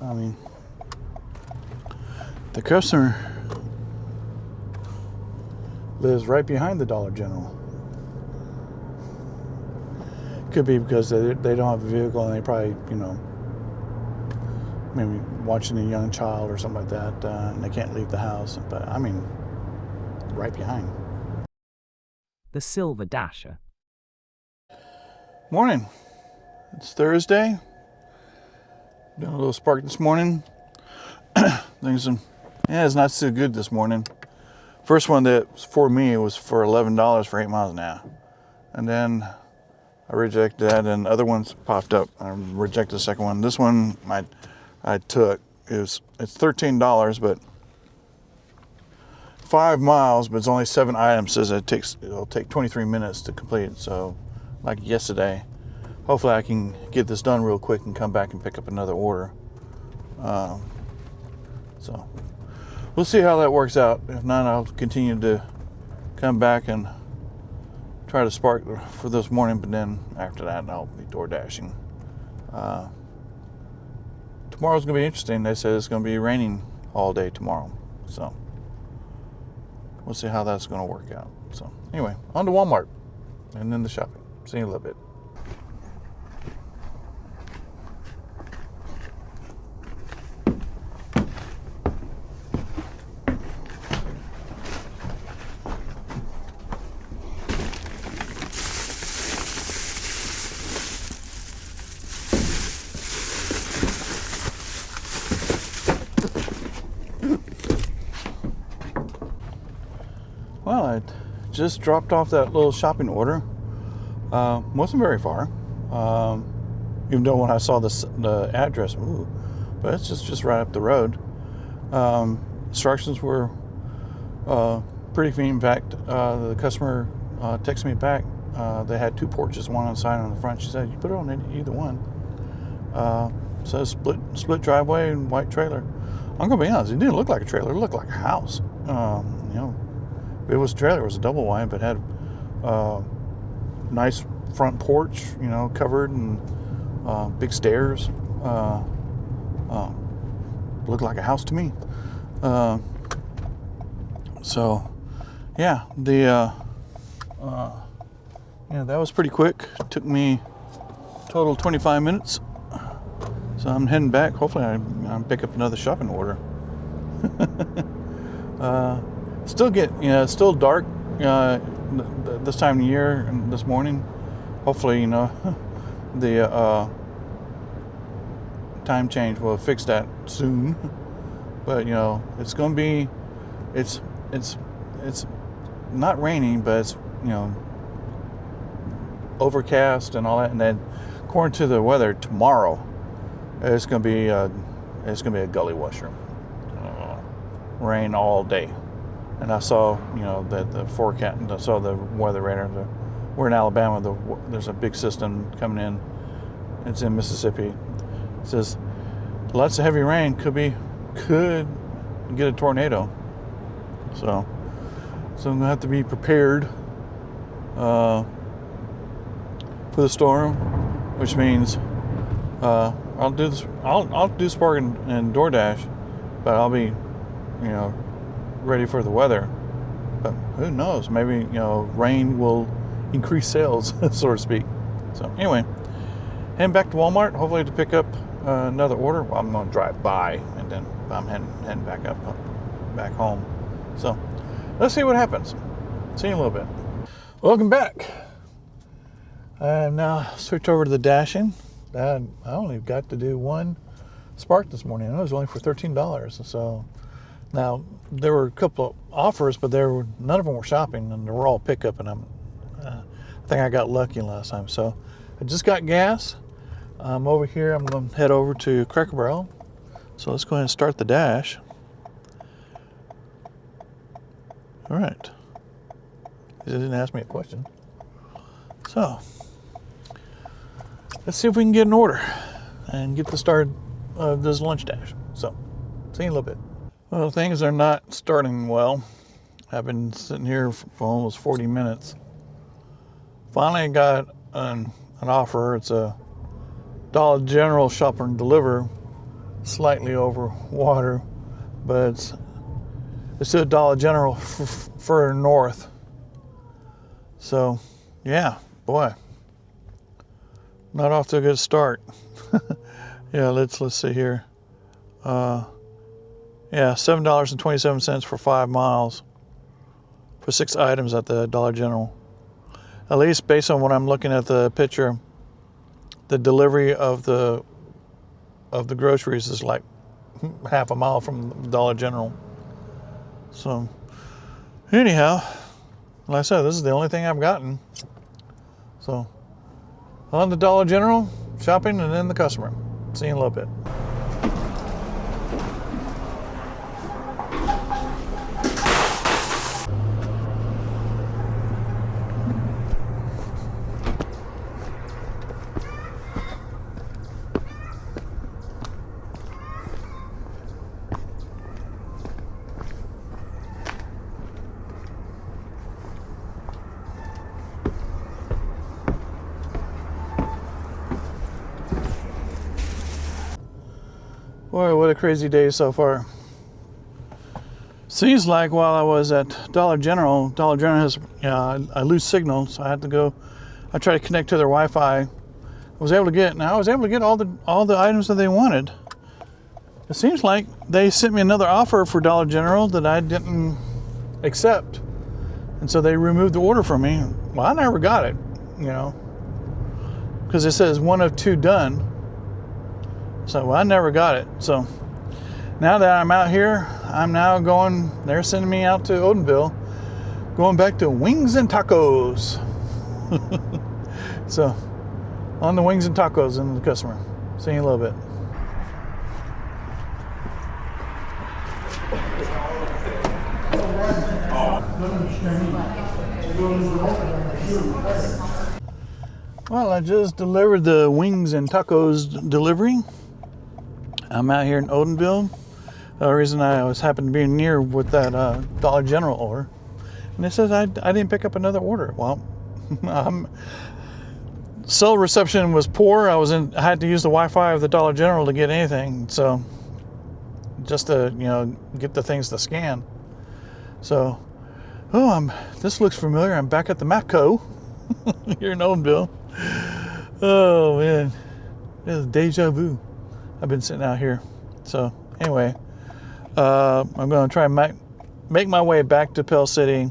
I mean, the customer lives right behind the Dollar General. Could be because they don't have a vehicle and they probably, maybe watching a young child or something like that, and they can't leave the house. But I mean, right behind. The Silver Dasher. Morning. It's Thursday. Doing a little Spark this morning. It's not so good this morning. First one that was for me was for $11 for 8 miles an hour. And then I rejected that, and other ones popped up. I rejected the second one. This one I took. It's $13, but 5 miles, but it's only 7 items. Says it'll take 23 minutes to complete. So, like yesterday, hopefully I can get this done real quick and come back and pick up another order. So we'll see how that works out. If not, I'll continue to come back and try to Spark for this morning, but then after that I'll be door dashing. Tomorrow's gonna be interesting. They said it's gonna be raining all day tomorrow, so we'll see how that's gonna work out. So anyway, on to Walmart and then the shopping. See you in a little bit. Well, I just dropped off that little shopping order. Wasn't very far, even though when I saw the address, but it's just right up the road. Instructions were pretty clean. In fact, the customer texted me back. They had 2 porches, one on the side and on the front. She said, "You put it on either one." So split driveway and white trailer. I'm gonna be honest, it didn't look like a trailer. It looked like a house. It was a trailer. It was a double wide, but had nice front porch, covered, and big stairs. Looked like a house to me. So, yeah, that was pretty quick. Took me total 25 minutes. So I'm heading back. Hopefully I pick up another shopping order. It's still dark this time of year and this morning. Hopefully, the time change will fix that soon. But it's going to be, it's not raining, but it's overcast and all that. And then according to the weather, tomorrow it's going to be a gully washer. Rain all day. And I saw, that the forecast. I saw the weather radar. We're in Alabama. There's a big system coming in. It's in Mississippi. It says lots of heavy rain could get a tornado. So I'm gonna have to be prepared for the storm, which means I'll do Spark and DoorDash, but I'll be ready for the weather. But who knows, maybe rain will increase sales, so to speak. So anyway, heading back to Walmart, hopefully to pick up another order. Well, I'm going to drive by, and then I'm heading back home. So let's see what happens. See you in a little bit. Welcome back. I now switch over to the dashing. I only got to do one Spark this morning. It was only for $13. So now there were a couple of offers, but none of them were shopping, and they were all pickup. And I think I got lucky last time. So I just got gas. I'm over here. I'm going to head over to Cracker Barrel. So let's go ahead and start the dash. All right. It didn't ask me a question. So let's see if we can get an order and get the start of this lunch dash. So see you in a little bit. Well, things are not starting well. I've been sitting here for almost 40 minutes. Finally got an offer. It's a Dollar General shop and deliver slightly over water, but it's to a Dollar General further north. So, yeah, boy, not off to a good start. Yeah, let's see here. Yeah, $7.27 for 5 miles for 6 items at the Dollar General. At least based on what I'm looking at the picture, the delivery of the groceries is like half a mile from Dollar General. So anyhow, like I said, this is the only thing I've gotten. So on the Dollar General, shopping, and then the customer. See you in a little bit. Boy, what a crazy day so far. Seems like while I was at Dollar General has, I lose signal, so I had to go. I tried to connect to their Wi-Fi. I was able to get all the items that they wanted. It seems like they sent me another offer for Dollar General that I didn't accept, and so they removed the order from me. Well, I never got it, because it says 1 of 2 done. So I never got it. So now that I'm out here, I'm now going, they're sending me out to Odenville, going back to Wings and Tacos. So on the Wings and Tacos and the customer. See you in a little bit. Well, I just delivered the Wings and Tacos delivery. I'm out here in Odenville. The reason I was happened to be near with that Dollar General order, and it says I didn't pick up another order. Well, cell reception was poor. I had to use the Wi-Fi of the Dollar General to get anything. So just to get the things to scan. So this looks familiar. I'm back at the Matco here in Odenville. Oh man, it is deja vu. I've been sitting out here. So anyway, I'm going to try and make my way back to Pell City,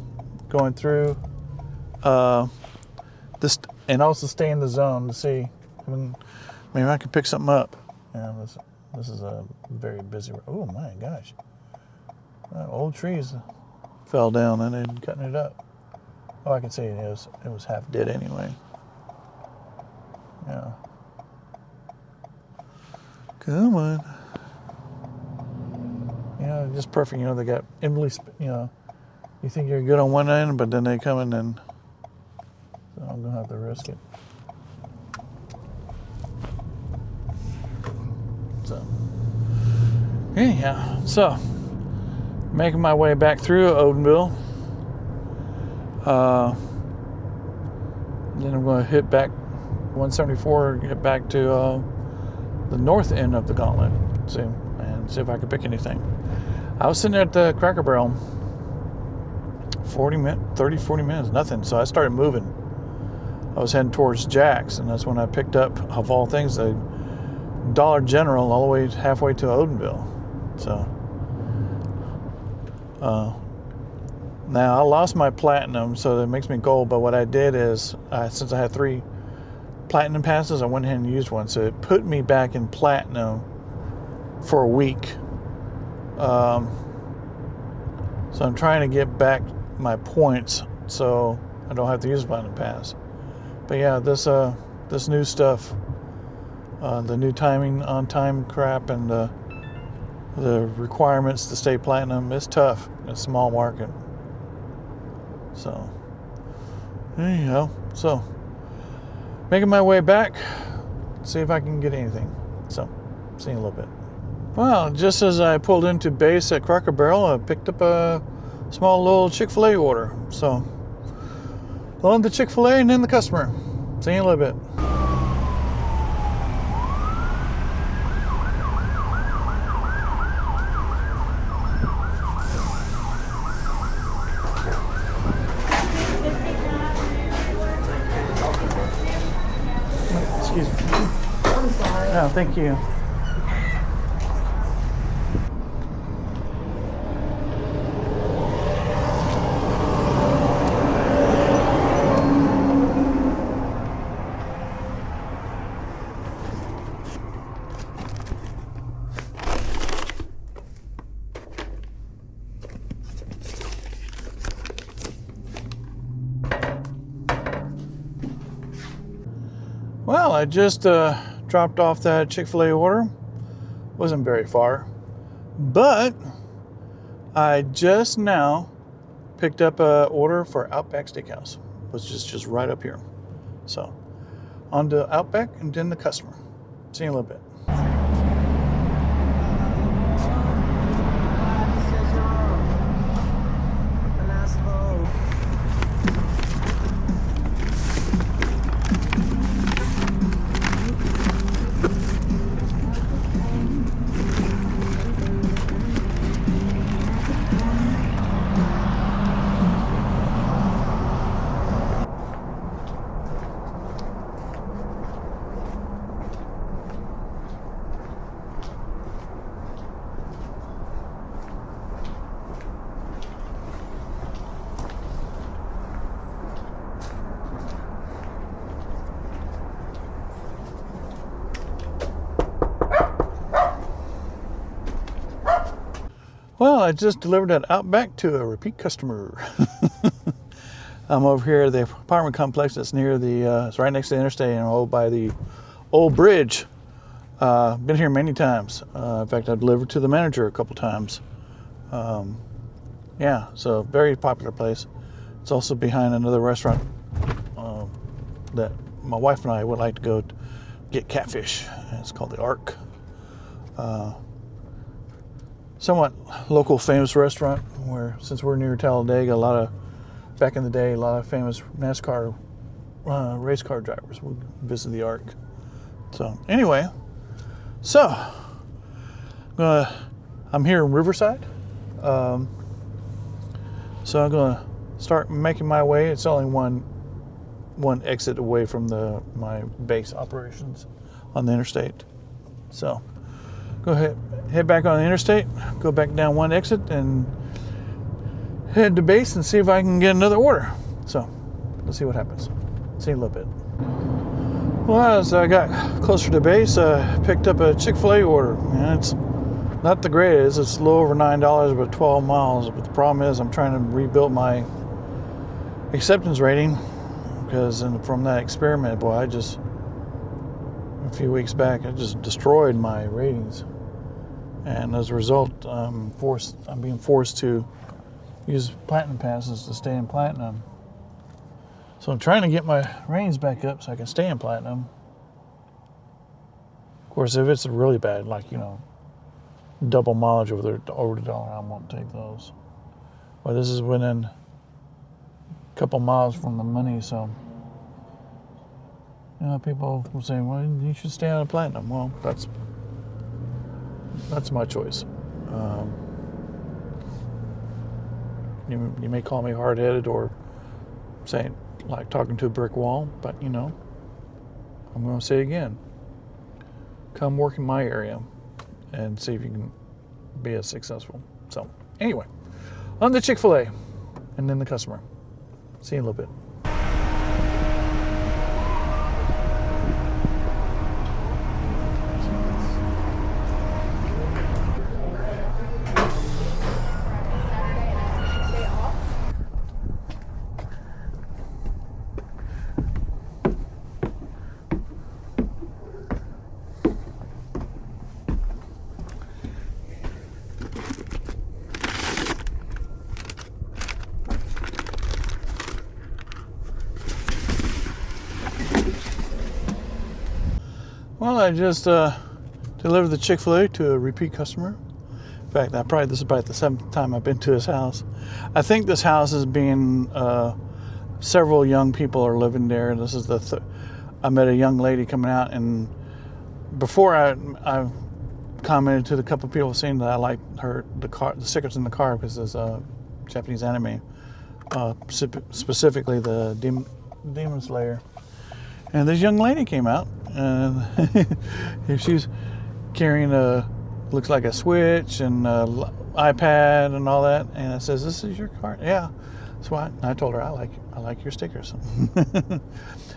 going through this, and also stay in the zone to see. Maybe I can pick something up. Yeah, this is a very busy. Oh my gosh, old trees fell down and they're cutting it up. Oh, I can see it was half dead anyway. Yeah. Come on. Just perfect. They got endless, you think you're good on one end, but then they come in and so I'm going to have to risk it. So, anyhow, making my way back through Odenville. Then I'm going to hit back 174 and get back to the north end of the gauntlet, see if I can pick anything. I was sitting there at the Cracker Barrel 40 minutes, nothing. So I started moving. I was heading towards Jack's, and that's when I picked up, of all things, a Dollar General all the way halfway to Odenville. So now I lost my Platinum, so that makes me gold. But what I did is, since I had 3 Platinum passes, I went ahead and used one, so it put me back in Platinum for a week. So I'm trying to get back my points so I don't have to use Platinum Pass. But yeah, this new stuff, the new timing on time crap, and the requirements to stay Platinum, it's tough. It's a small market. So anyhow, making my way back, see if I can get anything. So, see you in a little bit. Well, just as I pulled into base at Cracker Barrel, I picked up a small little Chick-fil-A order. So, on the Chick-fil-A and then the customer. See you in a little bit. Thank you. Well, I just dropped off that Chick-fil-A order. Wasn't very far, but I just now picked up an order for Outback Steakhouse, which is just right up here. So on to Outback and then the customer. See you in a little bit. Well, I just delivered that Outback to a repeat customer. I'm over here at the apartment complex that's near the, it's right next to the interstate and by the old bridge. Been here many times. In fact, I've delivered to the manager a couple times. Yeah, so very popular place. It's also behind another restaurant that my wife and I would like to go get catfish. It's called the Ark. Somewhat local famous restaurant where, since we're near Talladega, back in the day, a lot of famous NASCAR race car drivers would visit the Ark. So anyway, I'm here in Riverside. So I'm gonna start making my way. It's only one exit away from my base operations on the interstate. So go ahead, head back on the interstate, go back down one exit and head to base and see if I can get another order. So let's see what happens. See you in a little bit. Well, as I got closer to base, I picked up a Chick-fil-A order. And it's not the greatest. It's a little over $9, but 12 miles. But the problem is I'm trying to rebuild my acceptance rating because from that experiment, boy, a few weeks back, I just destroyed my ratings. And as a result, I'm being forced to use Platinum passes to stay in Platinum. So I'm trying to get my ratings back up so I can stay in Platinum. Of course, if it's really bad, like, double mileage over the dollar, I won't take those. Well, this is within a couple miles from the money, so people will say, well, you should stay on Platinum. Well, that's my choice. You may call me hard-headed or saying like talking to a brick wall, but I'm going to say it again. Come work in my area and see if you can be as successful. So anyway, on the Chick-fil-A and then the customer. See you in a little bit. Well, I just delivered the Chick-fil-A to a repeat customer. In fact, this is about the 7th time I've been to his house. I think this house is being, several young people are living there. This is I met a young lady coming out, and before I commented to the couple of people saying that I liked the stickers in the car because it's a Japanese anime, specifically the Demon Slayer. And this young lady came out and she's carrying looks like a Switch and iPad and all that. And it says, "This is your card?" Yeah. So I told her, I like your stickers.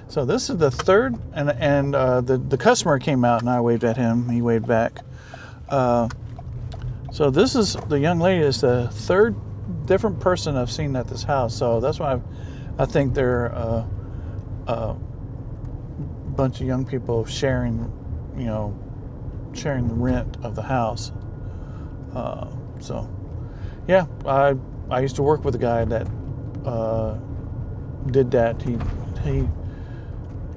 So this is the third, and the customer came out and I waved at him. He waved back. So this is the young lady is the third different person I've seen at this house. So that's why I think they're a bunch of young people sharing the rent of the house. So yeah, I used to work with a guy that did that.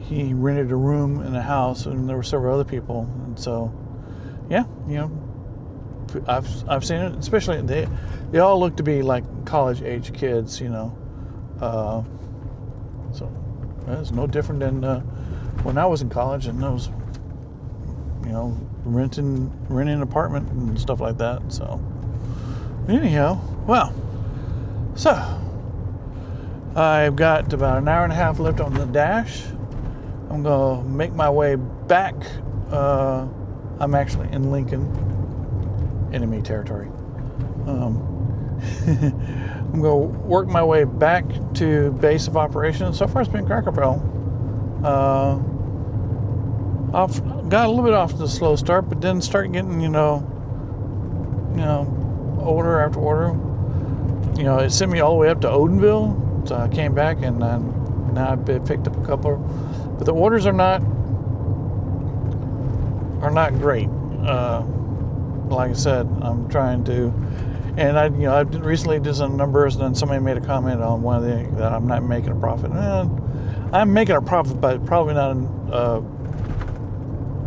He rented a room in a house, and there were several other people, and so yeah, I've seen it. Especially they all look to be like college age kids, so it's no different than when I was in college and I was renting an apartment and stuff like that. So anyhow, well, so I've got about an hour and a half left on the dash. I'm gonna make my way back. I'm actually in Lincoln, enemy territory. I'm gonna work my way back to base of operations. So far it's been Cracker Barrel. I've got a little bit off to the slow start, but then start getting, order after order. It sent me all the way up to Odenville. So I came back and now I've picked up a couple, but the orders are not great. Like I said, I'm trying to, and I recently did some numbers, and then somebody made a comment on one of that I'm not making a profit. I'm making a profit, but probably not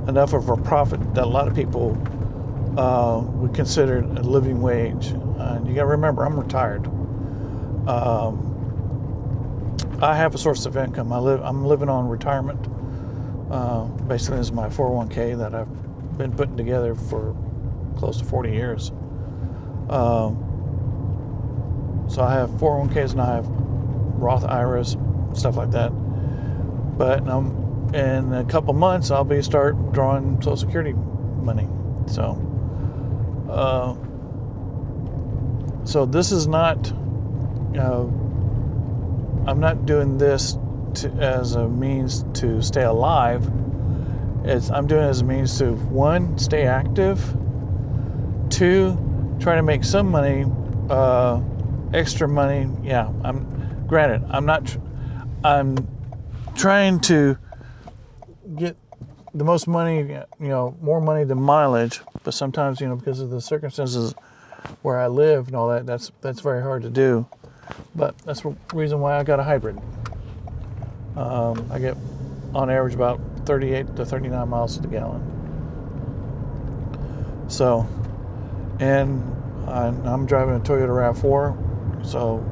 enough of a profit that a lot of people would consider a living wage. You got to remember, I'm retired. I have a source of income. I'm living on retirement. Basically, this is my 401k that I've been putting together for close to 40 years. So I have 401ks and I have Roth IRAs, stuff like that. But in a couple months, I'll start drawing Social Security money. So this is not, I'm not doing this as a means to stay alive. I'm doing it as a means to, one, stay active, two, try to make some money, extra money. Yeah, I'm trying to get the most money, more money than mileage, but sometimes, because of the circumstances where I live and all that, that's very hard to do. But that's the reason why I got a hybrid. I get, on average, about 38 to 39 miles to the gallon. So, and I'm driving a Toyota RAV4, so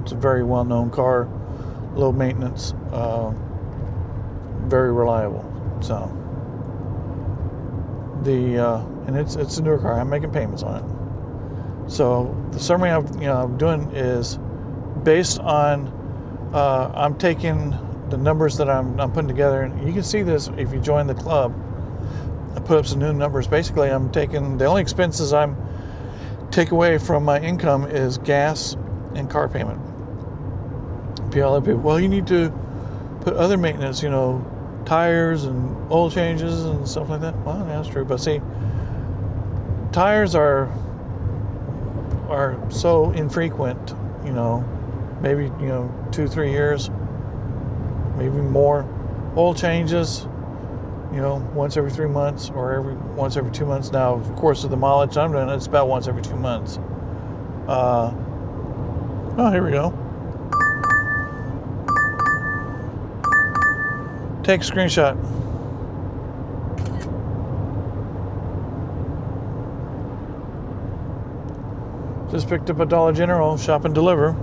it's a very well-known car, low maintenance, very reliable. So, and it's a newer car. I'm making payments on it. So the summary I'm doing is based on I'm taking the numbers that I'm putting together, and you can see this if you join the club. I put up some new numbers. Basically, I'm taking the only expenses I'm take away from my income is gas and car payment. People, well, you need to put other maintenance, tires and oil changes and stuff like that. Well, that's true, but see, tires are so infrequent, maybe 2-3 years, maybe more. Oil changes, once every 3 months or once every 2 months. Now, of course, with the mileage I'm doing, it's about once every 2 months. Oh, here we go. Take a screenshot. Just picked up a Dollar General, shop and deliver.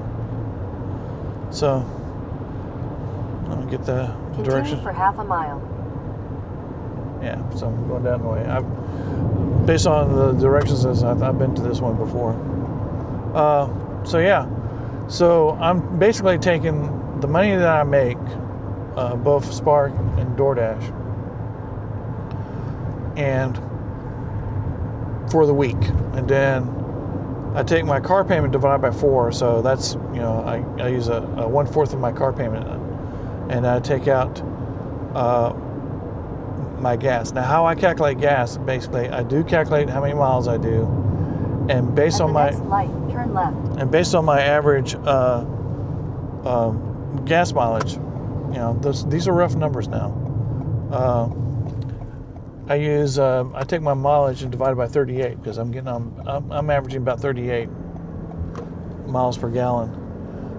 So, let me get the direction. Continue for half a mile. Yeah, so I'm going down the way. Based on the directions, I've been to this one before. So yeah, so I'm basically taking the money that I make, both Spark and DoorDash, and for the week, and then I take my car payment divided by 4, so that's, I use a 1/4 of my car payment, and I take out my gas. Now, how I calculate gas, basically, I do calculate how many miles I do, and based on my light, turn left. And based on my average gas mileage, these are rough numbers now. I take my mileage and divide it by 38 because I'm averaging about 38 miles per gallon.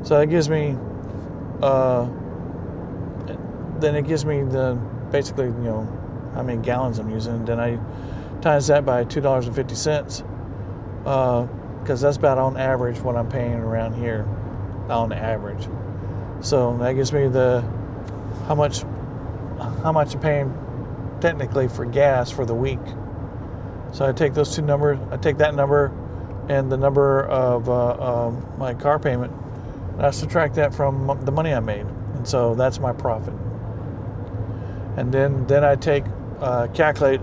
So that gives me, then it gives me basically how many gallons I'm using. And then I times that by $2.50 because that's about on average what I'm paying around here on average. So that gives me how much I'm paying technically for gas for the week. So I take those two numbers, I take that number and the number of my car payment, and I subtract that from the money I made, and so that's my profit. And then I calculate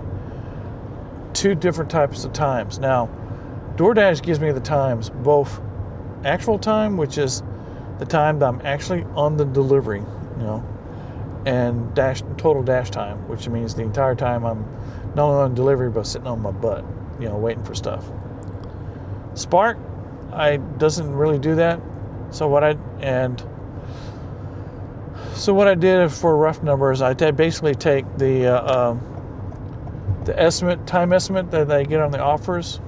2 different types of times. Now, DoorDash gives me the times, both actual time, which is the time that I'm actually on the delivery, and total dash time, which means the entire time I'm not only on delivery but sitting on my butt, waiting for stuff. Spark, doesn't really do that. So what I did for rough numbers, I basically take the time estimate that they get on the offers.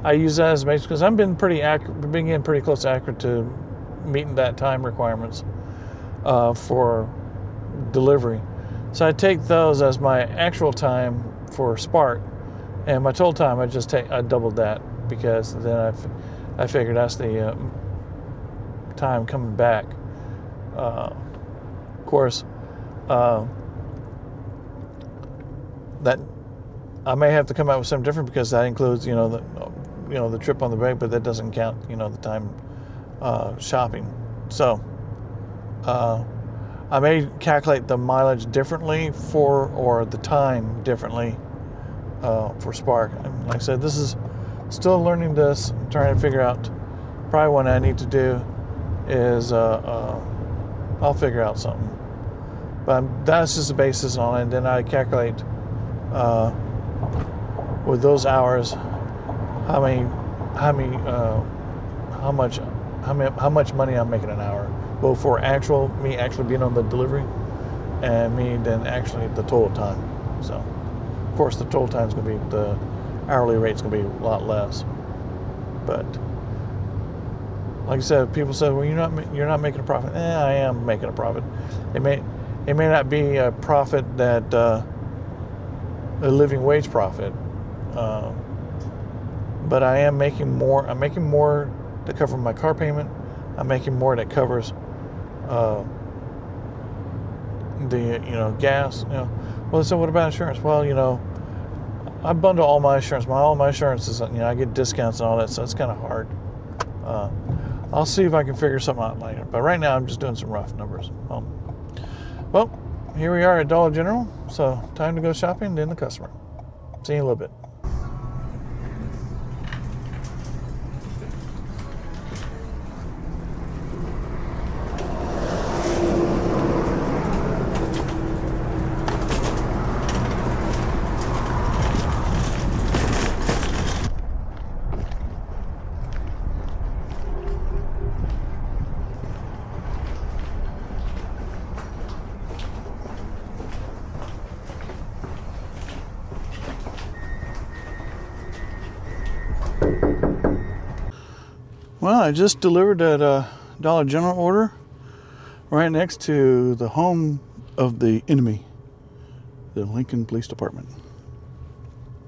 I use that as a base because I've been getting pretty close to accurate to meeting that time requirements for delivery. So I take those as my actual time for Spark, and my total time I doubled that because then I figured that's the time coming back. Of course, that I may have to come out with something different because that includes the trip on the break, but that doesn't count the time shopping. So I may calculate the mileage differently or the time differently for Spark. And like I said, this is still learning this, trying to figure out. Probably what I need to do is I'll figure out something. But that's just the basis on it. And then I calculate with those hours how much money I'm making an hour, both for me actually being on the delivery and me then actually the total time. So of course the total time is going to be, the hourly rate's going to be a lot less. But like I said, people said, well, you're not making a profit. I am making a profit. It may not be a profit that a living wage profit, but I am making more. I'm making more to cover my car payment. I'm making more that covers the gas. Well, so what about insurance? Well, I bundle all my insurance. All my insurance is I get discounts and all that, so it's kind of hard. I'll see if I can figure something out later. But right now, I'm just doing some rough numbers. Well, here we are at Dollar General. So time to go shopping, then the customer. See you in a little bit. Well, I just delivered that Dollar General order right next to the home of the enemy, the Lincoln Police Department.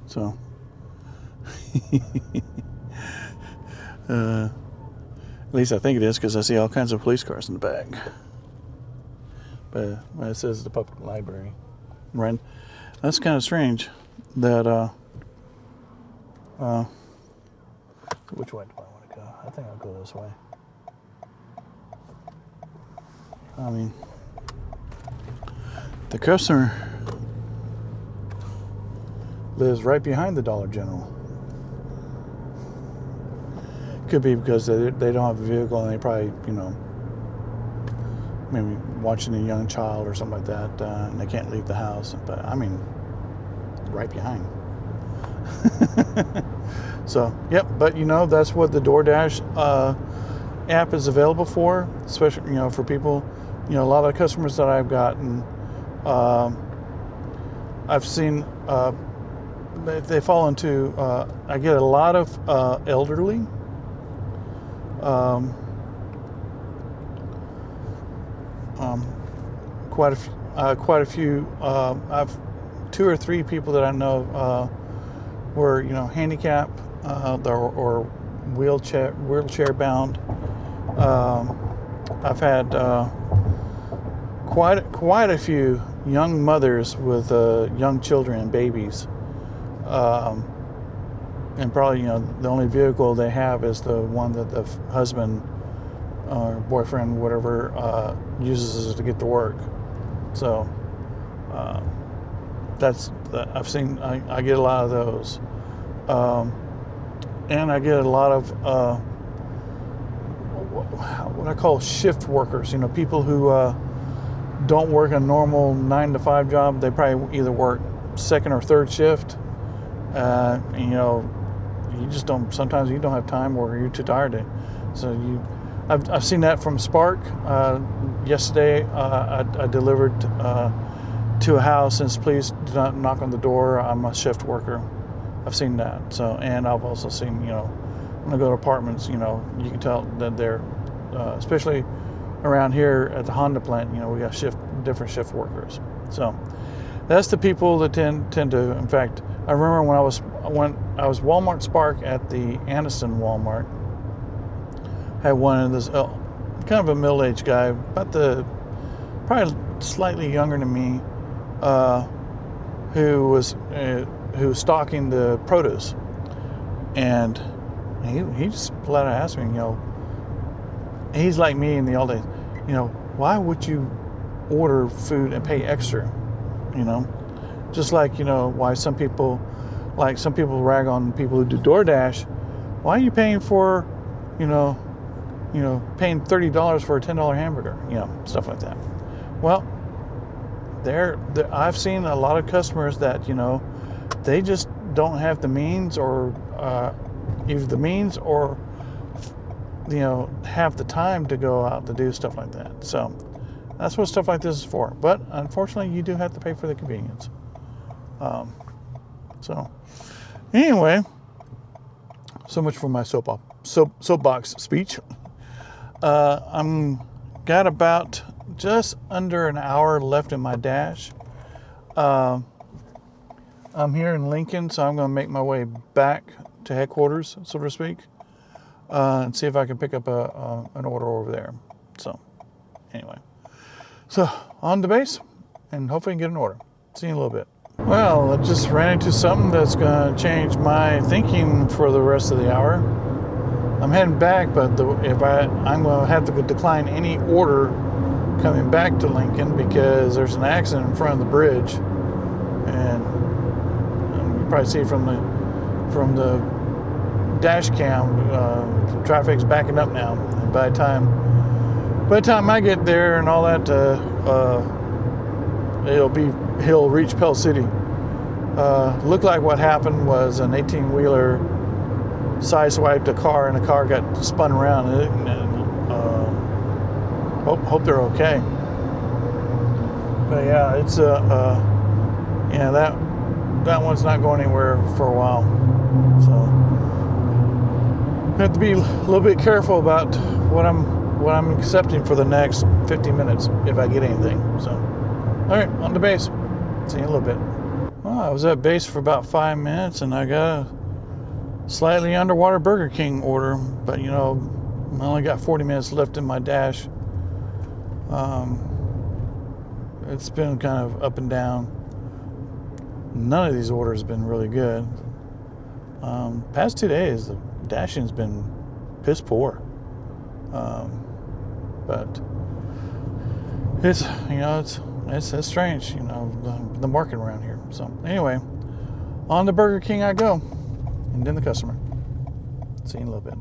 So, at least I think it is because I see all kinds of police cars in the back. But it says the public library. Right? That's kind of strange that, which way do I want to go? I think I'll go this way. I mean, the customer lives right behind the Dollar General. Could be because they don't have a vehicle and they probably, maybe watching a young child or something like that, and they can't leave the house. But I mean, right behind. So, yep. But that's what the DoorDash app is available for, especially for people. A lot of customers that I've gotten, I've seen they fall into. I get a lot of elderly. Quite a few. I've 2 or 3 people that I know were handicapped or wheelchair bound. I've had quite a few young mothers with young children and babies, and probably the only vehicle they have is the one that the husband or boyfriend, whatever, uses to get to work. So I've seen. I get a lot of those, and I get a lot of what I call shift workers. People who don't work a normal 9-to-5 job. They probably either work second or third shift. You just don't. Sometimes you don't have time, or you're too tired to. So I've seen that from Spark. Yesterday, I delivered to a house and said, please do not knock on the door. I'm a shift worker. I've seen that. So, and I've also seen, when I go to apartments, you can tell that they're, especially around here at the Honda plant, we got different shift workers. So that's the people that tend to. In fact, I remember when I was Walmart Spark at the Anniston Walmart. Had one of this kind of a middle-aged guy, probably slightly younger than me, who was stocking the produce, and he just flat out asked me, he's like me in the old days, why would you order food and pay extra, just like why some people rag on people who do DoorDash. Why are you paying for paying $30 for a $10 hamburger, stuff like that. Well, I've seen a lot of customers that, they just don't have the means, or either the means or, have the time to go out to do stuff like that. So that's what stuff like this is for. But unfortunately, you do have to pay for the convenience. So anyway, so much for my soapbox speech. I'm got about just under an hour left in my dash. I'm here in Lincoln, so I'm going to make my way back to headquarters, so to speak, and see if I can pick up an order over there. So anyway, so on the base, and hopefully get an order. See you in a little bit. Well, I just ran into something that's going to change my thinking for the rest of the hour. I'm heading back, but I'm going to have to decline any order coming back to Lincoln because there's an accident in front of the bridge, and you probably see from the dash cam, traffic's backing up now. And by the time I get there and all that, he'll reach Pell City. Looked like what happened was an 18-wheeler sideswiped a car, and the car got spun around, and hope they're okay. But yeah, it's that one's not going anywhere for a while, so I have to be a little bit careful about what I'm accepting for the next 50 minutes if I get anything. So all right, on the base. See you in a little bit. Well, I was at base for about 5 minutes, and I got a slightly underwater Burger King order, but I only got 40 minutes left in my dash. It's been kind of up and down. None of these orders have been really good. Past 2 days, the dashing's been piss poor. But it's strange, the market around here. So anyway, On the Burger King I go, and then the customer. See you in a little bit.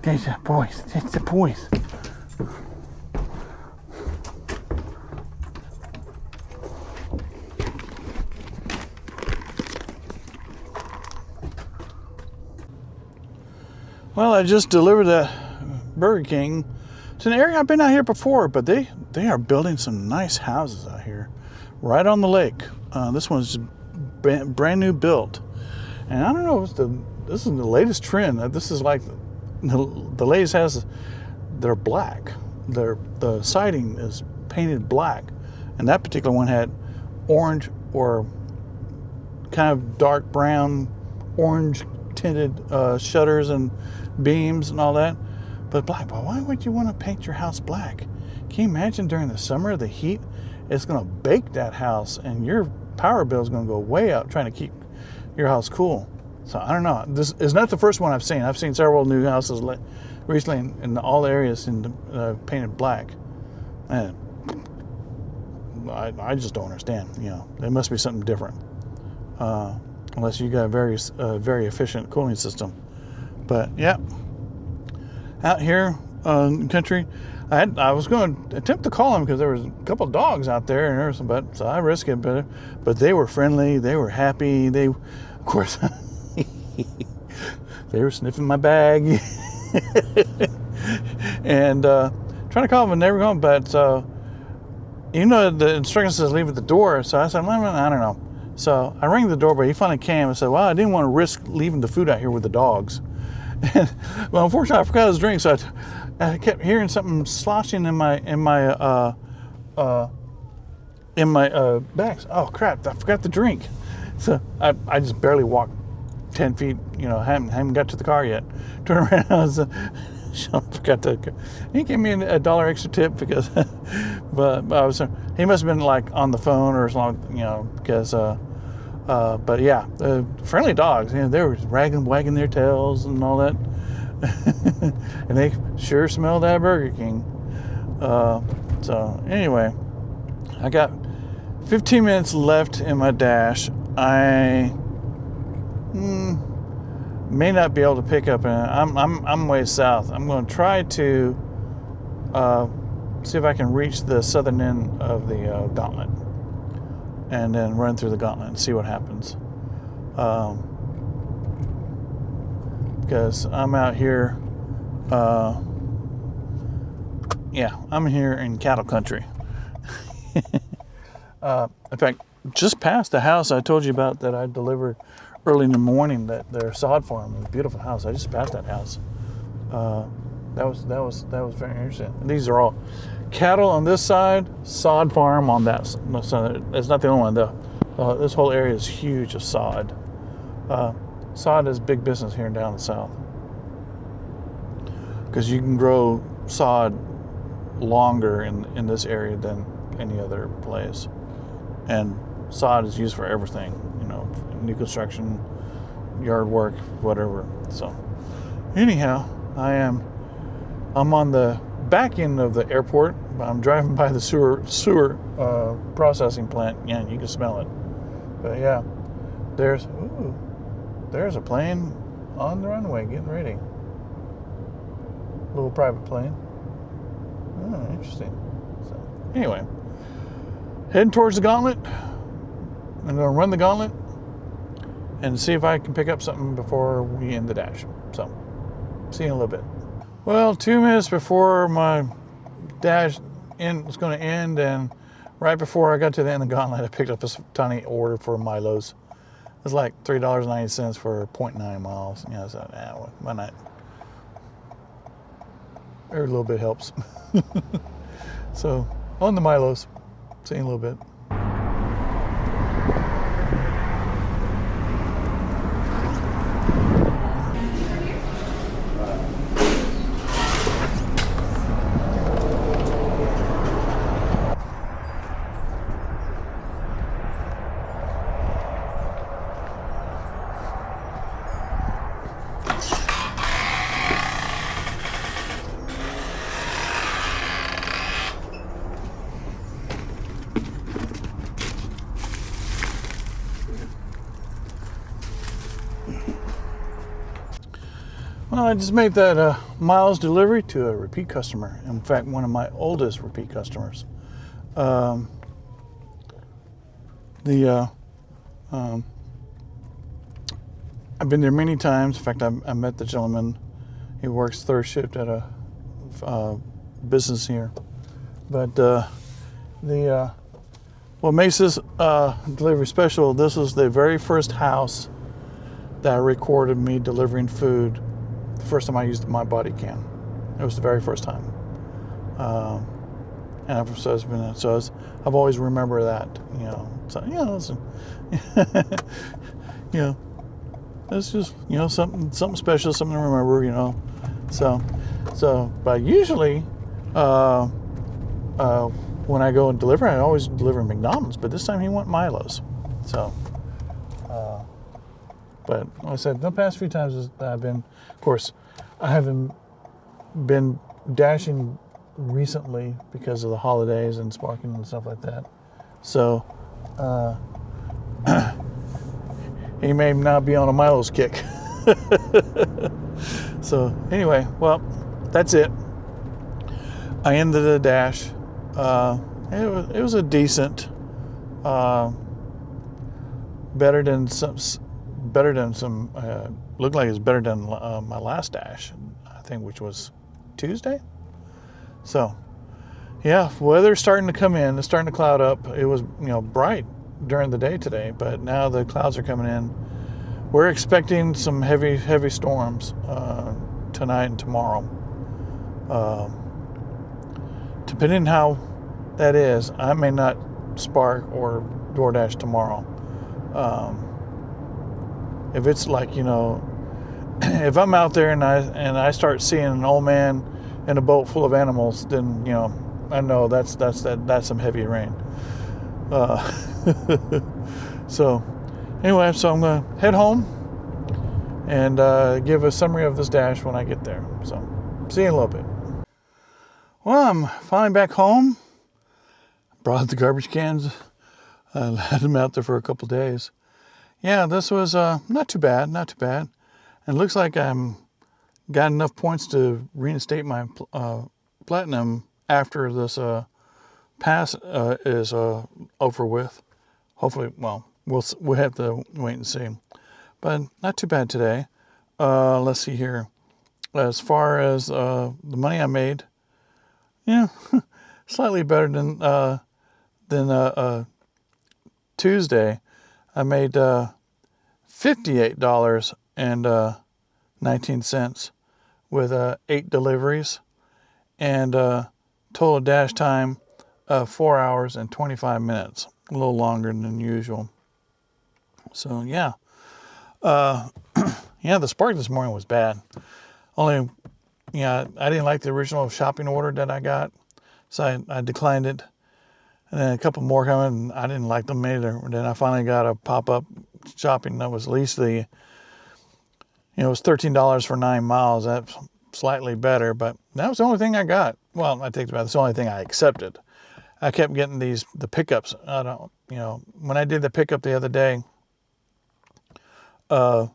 There's the boys. It's the boys. Well, I just delivered that Burger King. It's an area I've been out here before, but they are building some nice houses out here, right on the lake. This one's brand new built, and I don't know. This is the latest trend. This is like the latest houses. They're black. The siding is painted black, and that particular one had orange or kind of dark brown, orange tinted shutters and beams and all that, but black. But why would you want to paint your house black? Can you imagine during the summer, the heat, it's going to bake that house, and your power bill is going to go way up trying to keep your house cool. So I don't know. This is not the first one I've seen. I've seen several new houses recently in all the areas painted black, and I just don't understand. You know, there must be something different, unless you got a very efficient cooling system. But yeah, out here in the country, I was going to attempt to call them because there was a couple of dogs out there, and there was some, so I risked it. But they were friendly. They were happy. They, of course, they were sniffing my bag and trying to call them, and they were going. But you know, the instructions says leave at the door. So I said, I don't know. So I rang the doorbell. He finally came and said, well, I didn't want to risk leaving the food out here with the dogs. And, well, unfortunately, I forgot his drink, so I kept hearing something sloshing in my bags. Oh crap! I forgot the drink. So I just barely walked 10 feet. You know, haven't got to the car yet. Turned around, I forgot to. He gave me a $1 extra tip because, but I was. He must have been like on the phone or something, you know, because. But yeah, friendly dogs. You know, they were wagging their tails and all that, and they sure smelled that Burger King. So anyway, I got 15 minutes left in my dash. I may not be able to pick up. I'm way south. I'm going to try to see if I can reach the southern end of the gauntlet, and then run through the gauntlet and see what happens. Because I'm out here, I'm here in cattle country. In fact, just past the house I told you about that I delivered early in the morning, that their sod farm, a beautiful house. I just passed that house. That was very interesting. And these are all cattle on this side, sod farm on that side. It's not the only one though. This whole area is huge of sod. Sod is big business here down the south because you can grow sod longer in this area than any other place, and sod is used for everything. You know, new construction, yard work, whatever. So, anyhow, I'm on the back end of the airport. I'm driving by the sewer processing plant. Yeah, you can smell it. But yeah, there's a plane on the runway getting ready. Little private plane. Oh, interesting. So anyway, heading towards the gauntlet. I'm gonna run the gauntlet and see if I can pick up something before we end the dash. So, see you in a little bit. Well, 2 minutes before my dash was going to end, and right before I got to the end of the gauntlet, I picked up this tiny order for Milo's. It was like $3.90 for 0.9 miles. You know, so why not? Every little bit helps. So, on the Milo's. See you in a little bit. Well, I just made that Milo's delivery to a repeat customer. In fact, one of my oldest repeat customers. Um, I've been there many times. In fact, I met the gentleman. He works third shift at a business here. But what makes this delivery special, this was the very first house that I recorded me delivering food. The first time I used my body cam. It was the very first time. And ever so it's been, I've always remembered that, So, it's just, something special, something to remember, So, but usually, when I go and deliver, I always deliver McDonald's, but this time he went Milo's. So, but like I said, the past few times that I've been, of course, I haven't been dashing recently because of the holidays and sparking and stuff like that. So, he may not be on a Milo's kick. So, anyway, well, that's it. I ended the dash. It was a decent, better than some. Looked like it's better than my last dash, I think, which was Tuesday. So, yeah, weather's starting to come in. It's starting to cloud up. It was, bright during the day today, but now the clouds are coming in. We're expecting some heavy storms tonight and tomorrow. Depending on how that is, I may not Spark or DoorDash tomorrow. If it's like, if I'm out there and I start seeing an old man in a boat full of animals, then I know that's some heavy rain. So anyway, so I'm gonna head home and give a summary of this dash when I get there. So see you in a little bit. Well, I'm finally back home. Brought the garbage cans. Had them out there for a couple days. Yeah, this was not too bad. And it looks like I'm got enough points to reinstate my platinum after this pass is over with. Hopefully, well, we'll have to wait and see. But not too bad today. Let's see here. As far as the money I made, yeah, slightly better than Tuesday. I made $58.19 with 8 deliveries and total dash time of 4 hours and 25 minutes, a little longer than usual. So yeah, yeah, the Spark this morning was bad. Only, I didn't like the original shopping order that I got, so I declined it. And then a couple more coming, and I didn't like them either. And then I finally got a pop-up shopping that was at least it was $13 for 9 miles. That's slightly better, but that was the only thing I got. Well, I take it back. That's the only thing I accepted. I kept getting the pickups. When I did the pickup the other day, I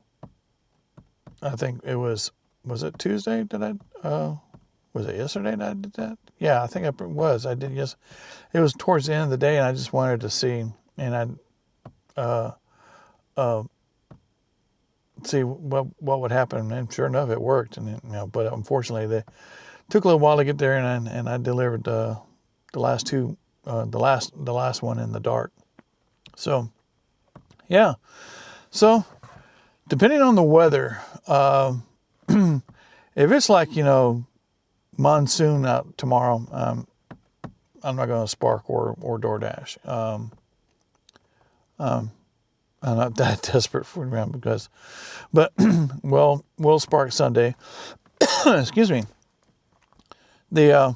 think it was it Tuesday that was it yesterday that I did that? Yeah, I think it was. I did, yes. It was towards the end of the day, and I just wanted to see, and see what would happen. And sure enough, it worked. And but unfortunately, they took a little while to get there, and I delivered the last two, the last one in the dark. So, yeah. So, depending on the weather, if it's like monsoon out tomorrow, I'm not going to Spark or DoorDash. I'm not that desperate for them but we'll Spark Sunday. Excuse me. So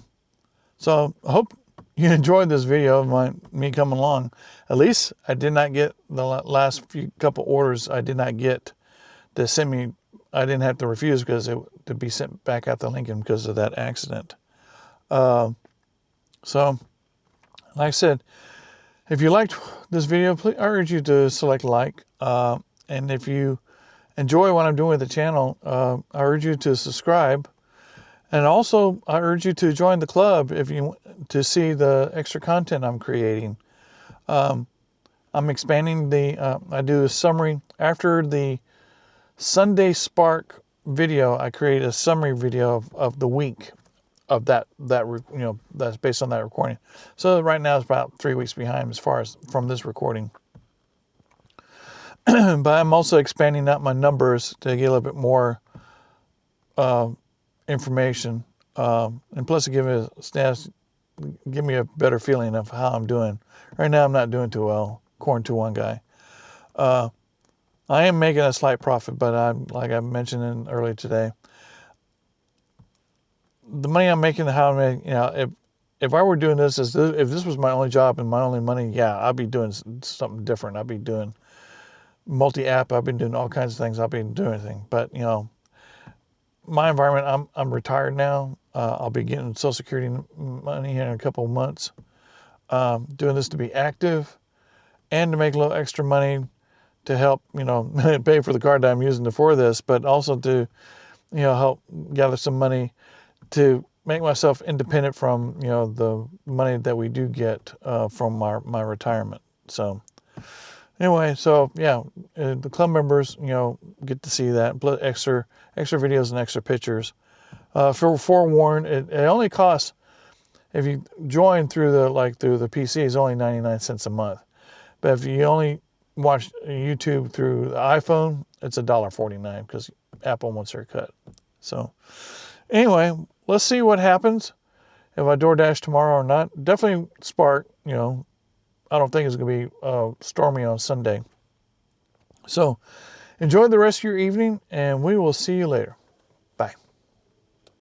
I hope you enjoyed this video of me coming along. At least I did not get the last couple orders. I did not get to send me. I didn't have to refuse because to be sent back out to Lincoln because of that accident. So, like I said, if you liked this video, please, I urge you to select like. And if you enjoy what I'm doing with the channel, I urge you to subscribe. And also, I urge you to join the club if you want to see the extra content I'm creating. I'm expanding I do a summary. After the Sunday Spark video, I create a summary video of the week of that's based on that recording. So right now it's about 3 weeks behind as far as from this recording. But I'm also expanding out my numbers to get a little bit more information, and plus to give me a better feeling of how I'm doing. Right now I'm not doing too well, according to one guy. I am making a slight profit, but like I mentioned earlier today, the money I'm making, how I'm making, if I were doing this, if this was my only job and my only money, yeah, I'd be doing something different. I'd be doing multi-app. I've been doing all kinds of things. I've been doing anything. But, my environment, I'm retired now. I'll be getting Social Security money here in a couple of months. Doing this to be active and to make a little extra money to help, pay for the card that I'm using for this, but also to, help gather some money to make myself independent from, the money that we do get from my retirement. So anyway, so yeah, the club members, get to see that, plus extra videos and extra pictures. Forewarned, it only costs, if you join through the PC, it's only 99 cents a month. But if you only watch YouTube through the iPhone, it's $1.49 because Apple wants their cut. So anyway, let's see what happens if I DoorDash tomorrow or not. Definitely Spark, I don't think it's going to be stormy on Sunday. So enjoy the rest of your evening, and we will see you later.